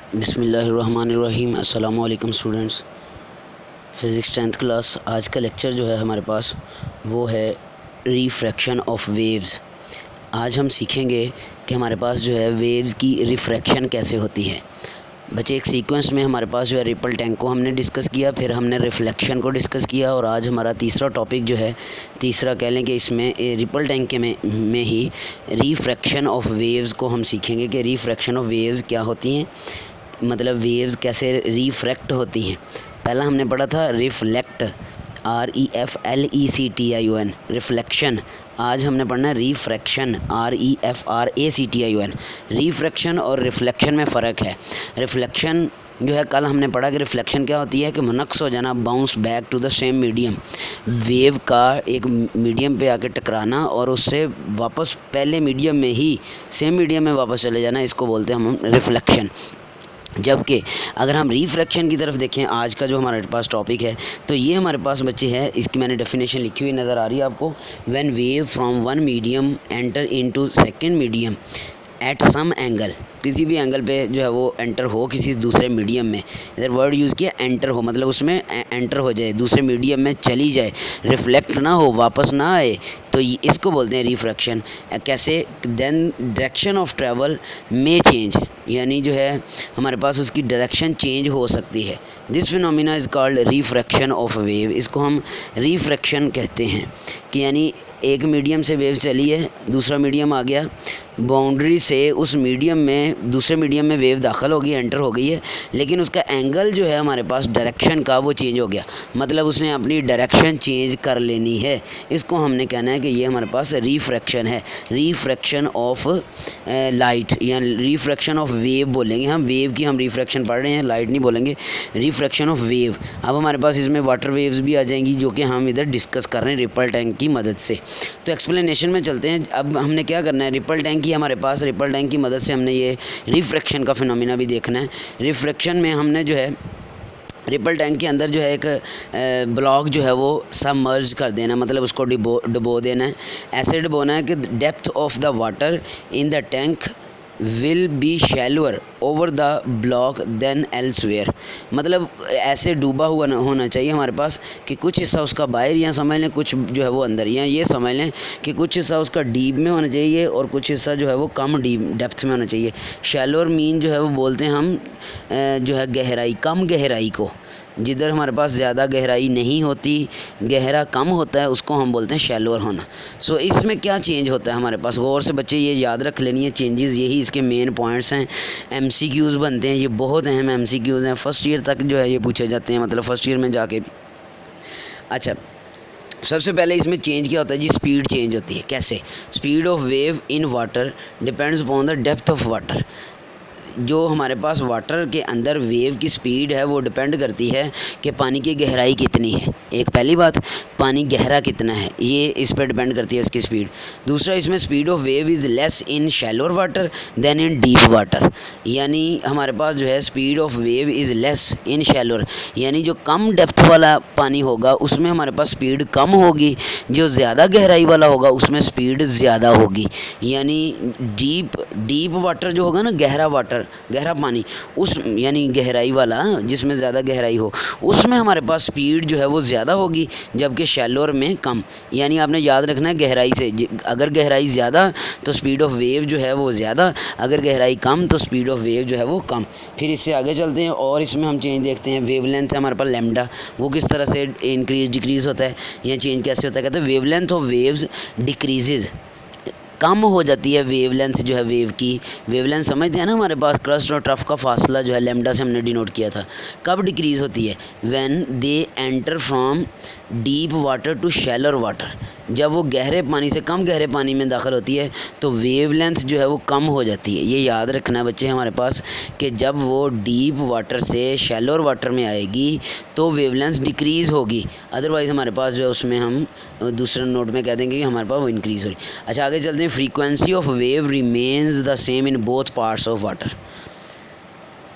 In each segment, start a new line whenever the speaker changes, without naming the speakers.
बिस्मिल्लाहिर्रहमानिर्रहीम। अस्सलामु अलैकुम स्टूडेंट्स। Physics 10th class. आज का लेक्चर जो है हमारे पास वो है रिफ्रैक्शन ऑफ वेव्स। आज हम सीखेंगे कि हमारे पास जो है वेव्स की रिफ्रैक्शन कैसे होती है। बच्चे, एक सीक्वेंस में हमारे पास जो है रिपल टैंक को हमने डिस्कस किया, फिर हमने रिफ्लेक्शन को डिस्कस किया, और आज हमारा तीसरा टॉपिक जो है, तीसरा कह लें कि इसमें रिपल टैंक के में ही रिफ्रैक्शन ऑफ वेव्स को हम सीखेंगे कि रिफ्रैक्शन ऑफ वेव्स क्या होती हैं, मतलब वेव्स कैसे रिफ्रैक्ट होती हैं। पहला हमने पढ़ा था रिफ्लेक्ट, REFLECTION, रिफ्लेक्शन। आज हमने पढ़ना रिफ्रैक्शन, REFRACTION। रिफ्रैक्शन और रिफ्लेक्शन में फ़र्क है। रिफ्लेक्शन जो है, कल हमने पढ़ा कि रिफ्लेक्शन क्या होती है कि मुनक्स हो जाना, bounce back to the same medium, wave का एक मीडियम पे आके टकराना और उससे वापस पहले मीडियम में ही सेम मीडियम में वापस चले जाना, इसको बोलते हैं हम रिफ्लेक्शन। जबकि अगर हम रिफ्रैक्शन की तरफ देखें, आज का जो हमारे पास टॉपिक है, तो ये हमारे पास बच्चे है, इसकी मैंने डेफिनेशन लिखी हुई नज़र आ रही है आपको। When wave from one medium enter into second medium at some angle, किसी भी एंगल पे जो है वो एंटर हो किसी दूसरे मीडियम में, इधर वर्ड यूज़ किया एंटर हो, मतलब उसमें एंटर हो जाए, दूसरे मीडियम में चली जाए, रिफ्लेक्ट ना हो, वापस ना आए, तो इसको बोलते हैं रिफ्रैक्शन। कैसे? देन डायरेक्शन ऑफ ट्रैवल में चेंज, यानी जो है हमारे पास उसकी डायरेक्शन चेंज हो सकती है। This phenomena is called refraction of wave. इसको हम रिफ्रैक्शन कहते हैं कि यानी एक मीडियम से वेव चली है, दूसरा मीडियम आ गया, बाउंड्री से उस मीडियम में दूसरे मीडियम में वेव दाखिल हो गई, एंटर हो गई है, लेकिन उसका एंगल जो है हमारे पास डायरेक्शन का वो चेंज हो गया, मतलब उसने अपनी डायरेक्शन चेंज कर लेनी है। इसको हमने कहना है कि ये हमारे पास रिफ्रैक्शन है, रिफ्रैक्शन ऑफ लाइट, या रिफ्रैक्शन ऑफ वेव बोलेंगे हम। वेव की हम रिफ्रैक्शन पढ़ रहे हैं, लाइट नहीं बोलेंगे, रिफ्रैक्शन ऑफ वेव। अब हमारे पास इसमें वाटर वेव्स भी आ जाएंगी, जो कि हम इधर डिस्कस कर रहे हैं रिपल टैंक की मदद से। तो एक्सप्लेनेशन में चलते हैं। अब हमने क्या करना है, रिपल टैंक की हमारे पास, रिपल टैंक की मदद से हमने ये रिफ्रैक्शन का फिनोमिना भी देखना है। रिफ्रैक्शन में हमने जो है रिपल टैंक के अंदर जो है एक ब्लॉक जो है वो सबमर्ज कर देना, मतलब उसको डुबो देना है। ऐसे डुबोना है कि depth of the water in the tank will be shallower over the block then elsewhere, मतलब ऐसे डूबा हुआ होना चाहिए हमारे पास कि कुछ हिस्सा उसका बाहर, या समझ लें कुछ जो है वो अंदर, या ये समझ लें कि कुछ हिस्सा उसका डीप में होना चाहिए और कुछ हिस्सा जो है वो कम डीप डेप्थ में होना चाहिए। शैलोअर मीन जो है वो बोलते हैं हम जो है गहराई, कम गहराई को, जिधर हमारे पास ज़्यादा गहराई नहीं होती, गहरा कम होता है, उसको हम बोलते हैं शैलोअर होना। सो इसमें क्या चेंज होता है हमारे पास, गौर से बच्चे ये याद रख लेनी है चेंजेस, यही इसके मेन पॉइंट्स हैं। MCQs बनते हैं, ये बहुत अहम MCQs हैं, फर्स्ट ईयर तक जो है ये पूछे जाते हैं, मतलब फर्स्ट ईयर में जाके भी। अच्छा, सबसे पहले इसमें चेंज क्या होता है जी, स्पीड चेंज होती है। कैसे? Speed of wave in water depends upon the depth of water. जो हमारे पास वाटर के अंदर वेव की स्पीड है वो डिपेंड करती है कि पानी की गहराई कितनी है। एक पहली बात, पानी गहरा कितना है, ये इस पर डिपेंड करती है उसकी स्पीड। दूसरा, इसमें speed of wave is less in shallower water than in deep water, यानी हमारे पास जो है speed of wave is less in shallower, यानी जो कम डेप्थ वाला पानी होगा उसमें हमारे पास स्पीड कम होगी, जो ज़्यादा गहराई वाला होगा उसमें स्पीड ज़्यादा होगी। यानी डीप वाटर जो होगा ना, गहरा वाटर, गहरा पानी, उस यानी गहराई वाला जिसमें ज़्यादा गहराई हो, उसमें हमारे पास स्पीड जो है वो ज़्यादा होगी, जबकि शैलोर में कम। यानी आपने याद रखना है गहराई से, अगर गहराई ज़्यादा तो स्पीड ऑफ वेव जो है वो ज़्यादा, अगर गहराई कम तो स्पीड ऑफ वेव जो है वो कम। फिर इससे आगे चलते हैं और इसमें हम चेंज देखते हैं। वेवलेंथ है हमारे पास लैम्डा, वो किस तरह से इंक्रीज डिक्रीज़ होता है, या चेंज कैसे होता है। कहते हैं वेवलेंथ ऑफ वेव्स डिक्रीजेज़, कम हो जाती है वेवलेंथ जो है वेव की। वेवलेंथ समझते हैं ना, हमारे पास क्रस्ट और ट्रफ का फासला जो है लैम्डा से हमने डिनोट किया था। कब डिक्रीज़ होती है? When they enter from deep water to shallower water, जब वो गहरे पानी से कम गहरे पानी में दाखिल होती है तो वेवलेंथ जो है वो कम हो जाती है। ये याद रखना है बच्चे हमारे पास कि जब वो डीप वाटर से शैलोर वाटर में आएगी तो वेवलेंथ डिक्रीज़ होगी, अदरवाइज़ हमारे पास जो है उसमें हम दूसरे नोट में कह देंगे कि हमारे पास वो इंक्रीज़ हो रही। अच्छा, आगे चलते हैं। Frequency of wave remains the same in both parts of water.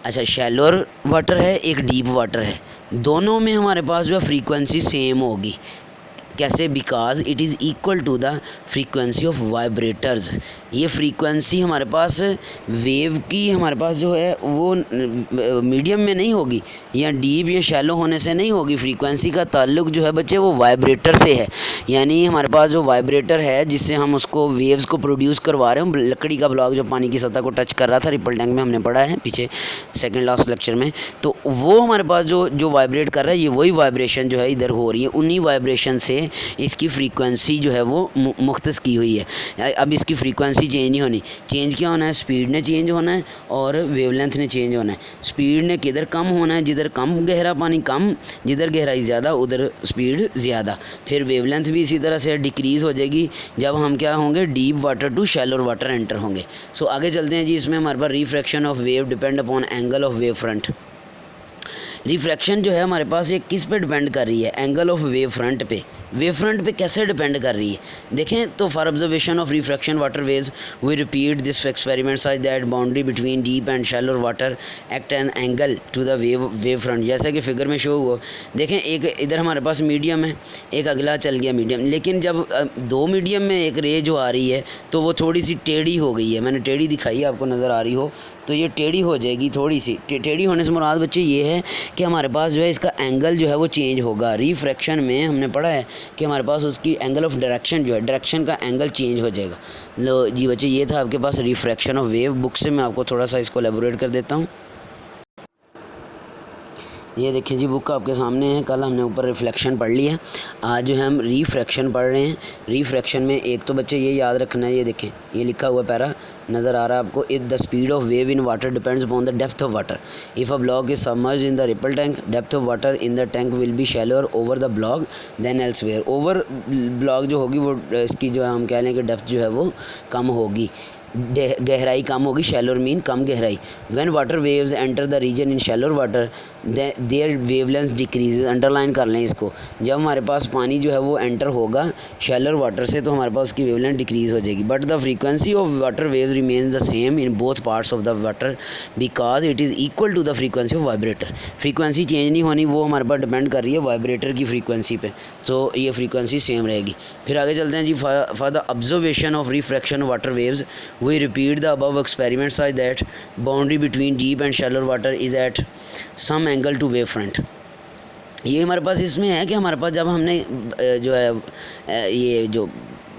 अच्छा, शैलोर वाटर है, एक डीप वाटर है, दोनों में हमारे पास जो है फ्रीक्वेंसी सेम होगी। कैसे? Because it is equal to the frequency of vibrators. ये फ्रीक्वेंसी हमारे पास वेव की हमारे पास जो है वो मीडियम में नहीं होगी या डीप या शैलो होने से नहीं होगी। फ्रीक्वेंसी का ताल्लुक जो है बच्चे वो वाइब्रेटर से है, यानी हमारे पास जो वाइब्रेटर है जिससे हम उसको वेव्स को प्रोड्यूस करवा रहे हैं, लकड़ी का ब्लॉक जो पानी की सतह को टच कर रहा था, रिपल टैंक में हमने पढ़ा है पीछे सेकंड लास्ट लेक्चर में, तो वो हमारे पास जो वाइब्रेट कर रहा है, ये वही वाइब्रेशन जो है इधर हो रही है, उन्हीं वाइब्रेशन से इसकी फ्रीक्वेंसी जो है वो मुख्तस की हुई है। अब इसकी फ्रीक्वेंसी चेंज नहीं होनी, चेंज क्या होना है? स्पीड ने चेंज होना है और वेवलेंथ ने चेंज होना है। स्पीड ने किधर कम होना है? जिधर कम गहरा पानी कम, जिधर गहराई ज़्यादा उधर स्पीड ज़्यादा। फिर वेवलेंथ भी इसी तरह से डिक्रीज़ हो जाएगी जब हम क्या होंगे, deep water to shallower water enter होंगे। सो आगे चलते हैं जी। इसमें हमारे पास refraction of wave depend upon angle of wave front. Refraction जो है हमारे पास ये किस पे डिपेंड कर रही है? एंगल ऑफ वेव फ्रंट पे। वेव फ्रंट पे कैसे डिपेंड कर रही है? देखें तो for observation of refraction water waves we repeat this experiment such that boundary between deep and shallow water act an angle to the wave front. जैसा कि फिगर में शो हुआ, देखें एक इधर हमारे पास मीडियम है, एक अगला चल गया मीडियम, लेकिन जब दो मीडियम में एक रे जो आ रही है तो वो थोड़ी सी टेढ़ी हो गई है। मैंने टेढ़ी दिखाई, आपको नज़र आ रही हो तो ये टेढ़ी हो जाएगी थोड़ी सी। टेढ़ी होने से मुराद बच्चे ये है कि हमारे पास जो है इसका एंगल जो है वो चेंज होगा। रिफ्रैक्शन में हमने पढ़ा है कि हमारे पास उसकी एंगल ऑफ डायरेक्शन जो है, डायरेक्शन का एंगल चेंज हो जाएगा। लो जी बच्चे, ये था आपके पास रिफ्रैक्शन ऑफ वेव। बुक से मैं आपको थोड़ा सा इसको एलेबोरेट कर देता हूँ। ये देखें जी, बुक आपके सामने है। कल हमने ऊपर रिफ्लेक्शन पढ़ लिया, आज जो है हम रिफ्रैक्शन पढ़ रहे हैं। रिफ्रैक्शन में एक तो बच्चे ये याद रखना है, ये देखें ये लिखा हुआ पैरा नज़र आ रहा है आपको। If the speed of wave in water depends upon the depth of water. If a block is submerged in the ripple tank, depth of water in the tank will be shallower over the block then elsewhere. Over block जो होगी वो इसकी जो है हम कह लें कि डेप्थ जो है वो कम होगी, गहराई कम होगी। शैलोर मीन कम गहराई। When water waves enter the region in shallower water their wavelength decreases. Underline कर लें इसको, जब हमारे पास पानी जो है वो एंटर होगा शैलोर वाटर से तो हमारे पास उसकी वेवलेंथ डिक्रीज़ हो जाएगी। But the frequency of water waves remains the same in both parts of the water because it is equal to the frequency of vibrator. Frequency change नहीं होनी, वो हमारे पास डिपेंड कर रही है वाइब्रेटर की फ्रीक्वेंसी पे, तो ये फ्रीक्वेंसी सेम रहेगी। फिर आगे चलते हैं जी। For the observation of refraction water waves we repeat the above experiment such that boundary between deep and shallow water is at some angle to wave front। ये हमारे पास इसमें है कि हमारे पास जब हमने जो है ये जो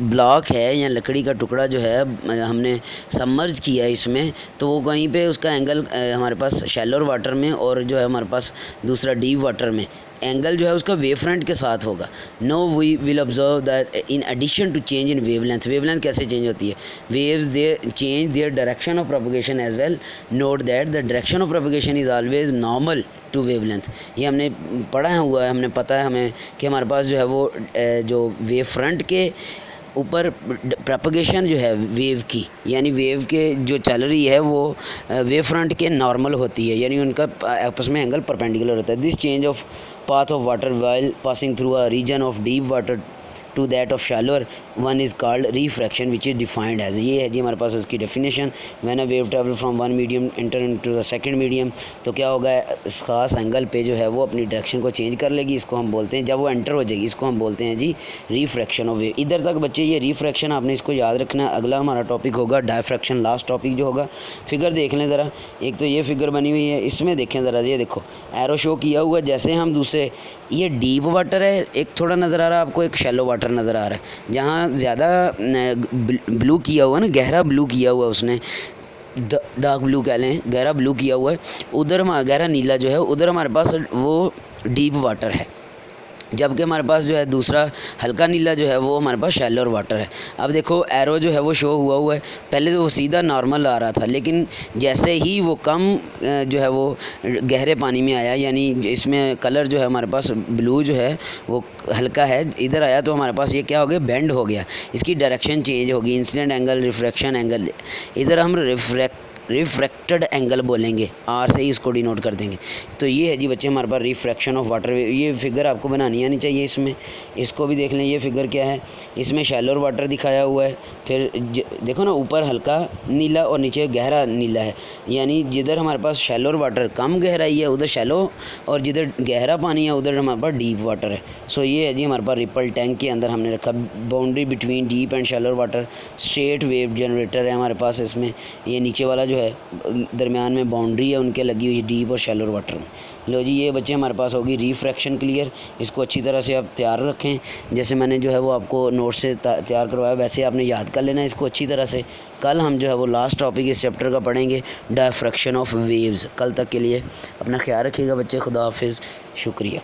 ब्लॉक है या लकड़ी का टुकड़ा जो है हमने सबमर्ज किया है इसमें, तो वो कहीं पे उसका एंगल हमारे पास शैलोर वाटर में और जो है हमारे पास दूसरा डीप वाटर में एंगल जो है उसका वेव फ्रंट के साथ होगा। Now we will observe that in addition to change in wavelength. Wavelength कैसे चेंज होती है? Waves they change their direction of propagation as well. Note that the direction of propagation is always normal to wavelength. ये हमने पढ़ा हुआ है, हमने पता है हमें कि हमारे पास जो है वो जो वेव फ्रंट के ऊपर प्रोपगेशन जो है वेव की, यानी वेव के जो चल रही है वो वेव फ्रंट के नॉर्मल होती है, यानी उनका आपस में एंगल परपेंडिकुलर होता है। This change of path of water while passing through a region of deep water to that of shallower one is called refraction which is defined as. ये है जी हमारे पास उसकी definition. When a wave travel from one medium enter into the second medium, तो क्या होगा, इस खास एंगल पे जो है वो अपनी डायरेक्शन को चेंज कर लेगी। इसको हम बोलते हैं, जब वो एंटर हो जाएगी इसको हम बोलते हैं जी रिफ्रैक्शन ऑफ वेव। इधर तक बच्चे ये रिफ्रैक्शन आपने इसको याद रखना है। अगला हमारा टॉपिक होगा डायफ्रैक्शन, लास्ट टॉपिक जो होगा। फिगर देख लें ज़रा, एक तो ये फिगर बनी हुई है, इसमें देखें ज़रा, ये देखो एरो शो किया हुआ। जैसे हम दूसरे, ये डीप वाटर है, एक थोड़ा नज़र आ रहा है आपको, एक शैलो वाटर नज़र आ रहा है। जहाँ ज़्यादा ब्लू किया हुआ ना, गहरा ब्लू किया हुआ उसने, डार्क ब्लू कह लें, गहरा ब्लू किया हुआ है, उधर गहरा नीला जो है उधर हमारे पास वो डीप वाटर है। जबकि हमारे पास जो है दूसरा हल्का नीला जो है वो हमारे पास शैलोर वाटर है। अब देखो एरो जो है वो शो हुआ है, पहले तो वो सीधा नॉर्मल आ रहा था, लेकिन जैसे ही वो कम जो है वो गहरे पानी में आया, यानी इसमें कलर जो है हमारे पास ब्लू जो है वो हल्का है, इधर आया तो हमारे पास ये क्या हो गया, बेंड हो गया, इसकी डायरेक्शन चेंज होगी। इंसिडेंट एंगल, रिफ्रैक्शन एंगल, इधर हम रिफ्रैक्टेड एंगल बोलेंगे, आर से ही इसको डिनोट कर देंगे। तो ये है जी बच्चे हमारे पास रिफ्रैक्शन ऑफ वाटर। ये फिगर आपको बनानी आनी चाहिए। इसमें इसको भी देख लें, ये फिगर क्या है, इसमें शैलोर वाटर दिखाया हुआ है। फिर देखो ना, ऊपर हल्का नीला और नीचे गहरा नीला है, यानी जिधर हमारे पास शैलोर वाटर कम गहराई है उधर शैलो, और जिधर गहरा पानी है उधर हमारे पास डीप वाटर है। सो ये है जी हमारे पास रिपल टैंक के अंदर हमने रखा boundary between deep and shallower water. Straight wave generator है हमारे पास इसमें। ये नीचे वाला जो है दरमियान में बाउंड्री है उनके लगी हुई डीप और शैलोर वाटर में। लो जी, ये बच्चे हमारे पास होगी रिफ्रैक्शन क्लियर। इसको अच्छी तरह से आप तैयार रखें, जैसे मैंने जो है वो आपको नोट से तैयार करवाया वैसे आपने याद कर लेना इसको अच्छी तरह से। कल हम जो है वो लास्ट टॉपिक इस चैप्टर का पढ़ेंगे, डायफ्रैक्शन ऑफ वेव्स। कल तक के लिए अपना ख्याल रखिएगा बच्चे, खुदा हाफिज़, शुक्रिया।